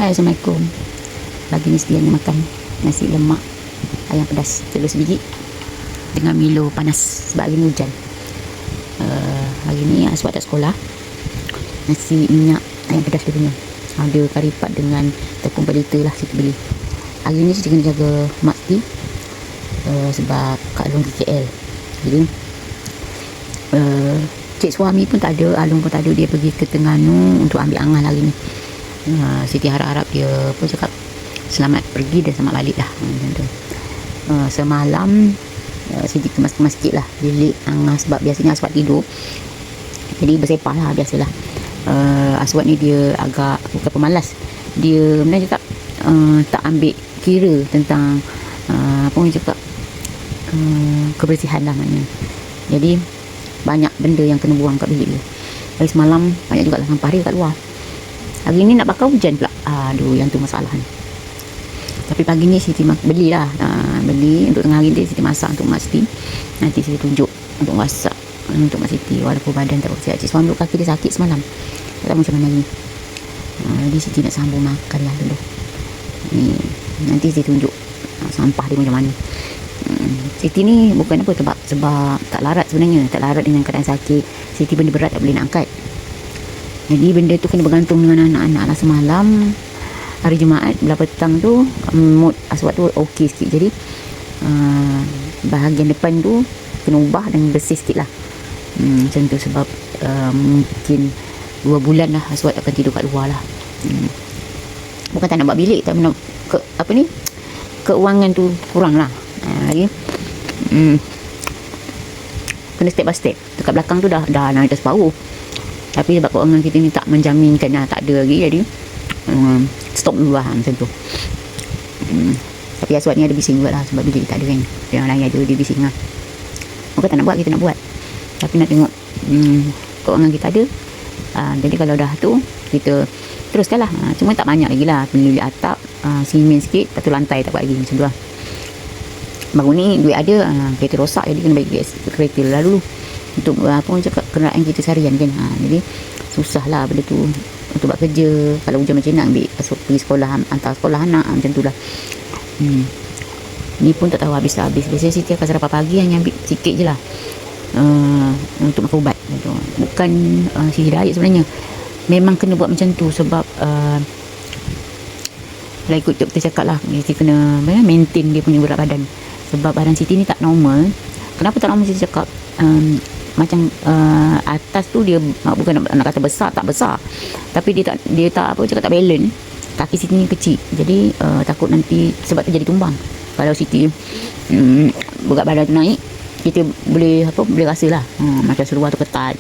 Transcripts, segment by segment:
Hai, Assalamualaikum. Pagi ni sedianya makan nasi lemak ayam pedas telur sebiji dengan Milo panas sebab hari ni hujan. Hari ni sebab tak sekolah, nasi minyak ayam pedas dia punya ada kari pat dengan tepung berliter lah kita beli. Hari ni kita kena jaga mak Siti sebab Kak Long di KL. Jadi cik suami pun tak ada, Alung pun tak ada, dia pergi ke Terengganu untuk ambil angan hari ni. Siti harap-harap dia pun cakap selamat pergi dan selamat balik lah, macam tu. Semalam Siti kemas-kemas sikit lah bilik Angah sebab biasanya Aswad tidur, jadi bersepah lah biasalah. Aswad ni dia agak bukan pemalas, dia sebenarnya cakap tak ambil kira tentang apa orang cakap kebersihan lah maknanya. Jadi banyak benda yang kena buang kat bilik dia. Hari semalam banyak juga lah sampah dia kat luar. Hari ni nak bakar hujan pula. Aduh, yang tu masalah ni. Tapi pagi ni Siti belilah. Beli untuk tengah hari ni Siti masak untuk Mak Siti. Nanti Siti tunjuk untuk masak untuk Mak Siti walaupun badan tak bersihat. Cik suami kaki dia sakit semalam. Tak tahu macam mana ni. Jadi Siti nak sambung makan lah dulu. Ni nanti Siti tunjuk sampah dia macam mana. Siti ni bukan apa sebab tak larat sebenarnya. Tak larat dengan keadaan sakit. Siti benda berat tak boleh nak angkat. Jadi benda tu kena bergantung dengan anak-anak lah. Semalam hari Jumaat belah petang tu mood Aswad tu okey sikit. Jadi bahagian depan tu kena ubah dan bersih sikit lah. Macam tu sebab mungkin 2 bulan lah Aswad akan tidur kat luar lah. Bukan tak nak buat bilik, tapi nak keuangan tu kurang lah. Jadi kena step by step. Dekat belakang tu dah separuh. Tapi sebab keuangan kita ni tak menjaminkan lah, tak ada lagi, jadi stop dulu lah macam tu. Tapi Aswad ni ada bising juga lah sebab bilik tak ada kan. Yang lain ada, dia bising lah. Maka tak nak buat, kita nak buat. Tapi nak tengok keuangan kita ada. Jadi kalau dah tu kita teruskan lah. Cuma tak banyak lagi lah. Beli atap, simen sikit, lepas tu lantai tak buat lagi, macam tu lah. Baru ni duit ada, kereta rosak, jadi kena bagi kereta lah dulu untuk apa orang cakap kenderaan kita seharian kan. Jadi susah lah benda tu untuk buat kerja. Kalau hujan macam nak ambil pergi sekolah, hantar sekolah anak, macam tu lah. Ni pun tak tahu habis tak habis. Biasanya Siti akan sarapan pagi, hanya ambil sikit je lah untuk makan ubat. Bukan sihir diet sebenarnya, memang kena buat macam tu sebab kalau ikut doktor cakap lah, Siti kena maintain dia punya berat badan. Sebab badan Siti ni tak normal. Kenapa tak normal Siti cakap? Macam atas tu dia bukan nak kata besar, tak besar, tapi dia tak apa cakap, tak balance. Kaki Siti ni kecil, jadi takut nanti sebab tu jadi tumbang. Kalau Siti berat badan tu naik, kita boleh rasa lah macam seluar tu ketat,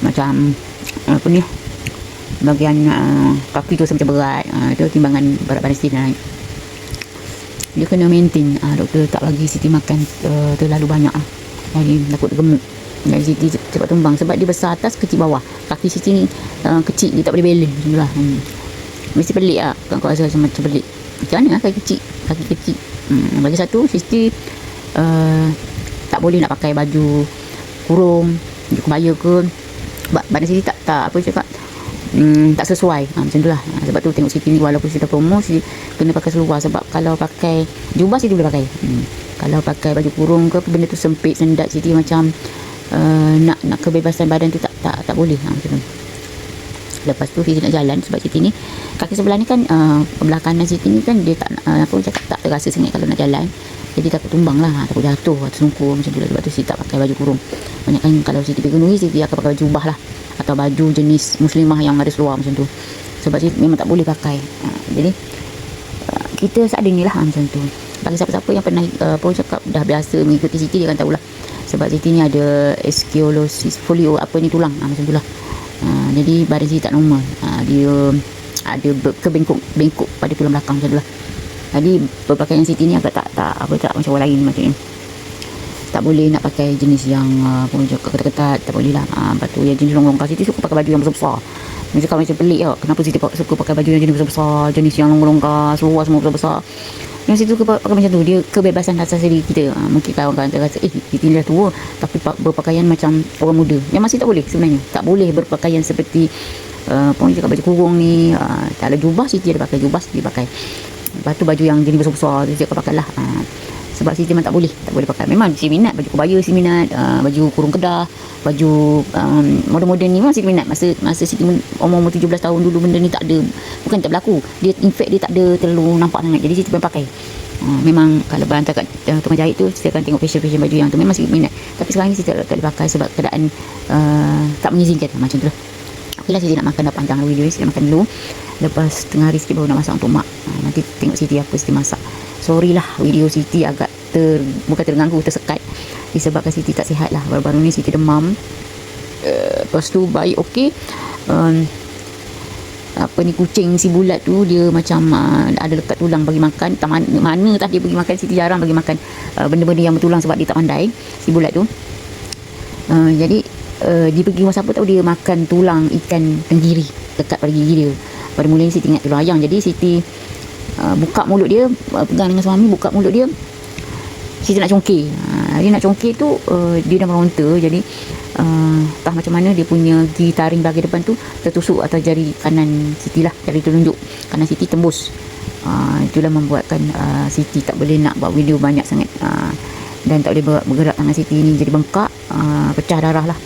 macam apa ni, bahagian kaki tu macam berat. Itu timbangan berat badan Siti naik. Dia kena maintain. Doktor tak bagi Siti makan terlalu banyak lah. Jadi takut gemuk. Jadi Siti cepat tumbang sebab dia besar atas, kecil bawah. Kaki Siti ni kecil, dia tak boleh balance macam tu lah. Mesti pelik lah. Kau rasa macam pelik. Macam mana lah kaki kecil. Bagi satu, Siti tak boleh nak pakai baju kurung, baju kebaya ke. Badan Siti tak apa cakap, tak sesuai. Macam tu lah. Sebab tu tengok Siti ni walaupun Siti promo, Siti kena pakai seluar. Sebab kalau pakai jubah Siti boleh pakai. Kalau pakai baju kurung ke benda tu sempit, sendat, Siti macam nak kebebasan badan tu tak boleh. Macam tu. Lepas tu Siti nak jalan sebab Siti ni kaki sebelah ni kan, belah kanan Siti ni kan dia tak tak terasa sangat kalau nak jalan. Jadi takut tumbang lah, takut jatuh atau sungkur macam tu lah. Sebab tu Siti tak pakai baju kurung. Banyak kan kalau Siti pergi gunung, Siti akan pakai baju jubah lah, atau baju jenis muslimah yang ada seluar macam tu. Sebab Siti memang tak boleh pakai. Jadi kita seadanya lah macam tu. Bagi siapa-siapa yang pernah cakap dah biasa mengikuti Siti, dia akan tahulah. Sebab Siti ni ada scoliosis folio, apa ni tulang, macam tu lah. Jadi badan Siti tak normal. Dia ada bengkok pada tulang belakang macam tu lah. Jadi berpakaian Siti ni agak tak macam orang lain macamnya. Tak boleh nak pakai jenis yang ketat-ketat, tak boleh lah. Lepas tu yang jenis long-long. Siti suka pakai baju yang besar-besar. Macam pelik lah, kenapa Siti suka pakai baju yang jenis besar-besar, jenis yang long-long, seluar semua besar-besar. Yang Siti suka pakai macam tu, dia kebebasan atas diri kita. Mungkin kawan-kawan terasa Siti dah tua tapi berpakaian macam orang muda. Yang masih tak boleh sebenarnya. Tak boleh berpakaian seperti Pokoknya cakap baju kurung ni tak ada jubah, Siti ada pakai jubah, Siti pakai. Lepas tu baju yang jenis besar-besar tu cakap pakai lah. Sebab Siti memang tak boleh pakai. Memang Siti minat baju kebaya, Siti minat baju kurung kedah, baju moden-moden ni memang Siti minat. Masa Siti umur 17 tahun dulu, benda ni tak ada, bukan tak berlaku, dia in fact dia tak ada terlalu nampak sangat, jadi Siti pun pakai. Memang kalau berhantar kat tukang jahit tu, Siti akan tengok fashion baju yang tu, memang Siti minat. Tapi sekarang ni Siti tak boleh pakai sebab keadaan tak mengizinkan, macam tu lah. Okeylah, Siti nak makan, dah panjang video ni, Siti nak makan dulu. Lepas tengah hari Siti baru nak masak untuk mak. Nanti tengok Siti apa Siti masak. Sorry lah, video Siti agak bukan terganggu, tersekat disebabkan Siti tak sihat lah. Baru-baru ni Siti demam. Lepas tu baik okey. Apa ni, kucing si bulat tu dia macam ada lekat tulang bagi makan. Tak mana tak dia bagi makan, Siti jarang bagi makan benda-benda yang bertulang sebab dia tak pandai si bulat tu. Jadi dia pergi rumah siapa tahu, dia makan tulang ikan tenggiri dekat pada gigi dia. Pada mulanya Siti ingat tulang ayam, jadi Siti buka mulut dia, pegang dengan suami, buka mulut dia, Siti nak congkir. Dia nak congkir tu dia dah meronta, jadi entah macam mana dia punya gigi taring bagi depan tu tertusuk atas jari kanan Siti lah, jari telunjuk kanan Siti tembus. Itulah membuatkan Siti tak boleh nak buat video banyak sangat, dan tak boleh bergerak. Tangan Siti ni jadi bengkak, pecah darah lah.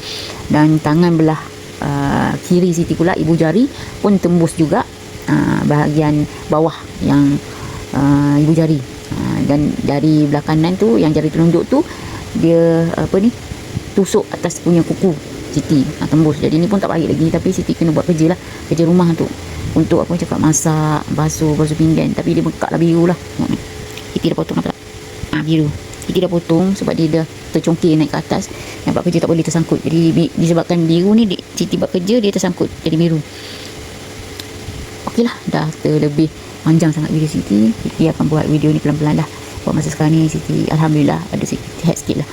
Dan tangan belah kiri Siti pula, ibu jari pun tembus juga bahagian bawah yang ibu jari. Dan jari belah kanan tu, yang jari telunjuk tu, dia tusuk atas punya kuku Siti, tembus. Jadi ni pun tak baik lagi, tapi Siti kena buat kerja lah, kerja rumah tu, untuk apa cakap, masak, basuh pinggan. Tapi dia bengkak lah, biru lah. Siti dah potong apa? Biru. Siti dah potong sebab dia dah tercongkir naik ke atas. Yang buat kerja tak boleh tersangkut. Jadi disebabkan biru ni, Siti buat kerja, dia tersangkut jadi biru. Okeylah, dah terlebih panjang sangat video Siti. Siti akan buat video ni pelan-pelan lah. Buat masa sekarang ni Siti alhamdulillah ada sihat sikit lah.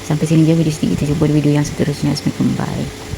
Sampai sini je video Siti, kita jumpa di video yang seterusnya. Assalamualaikum, bye.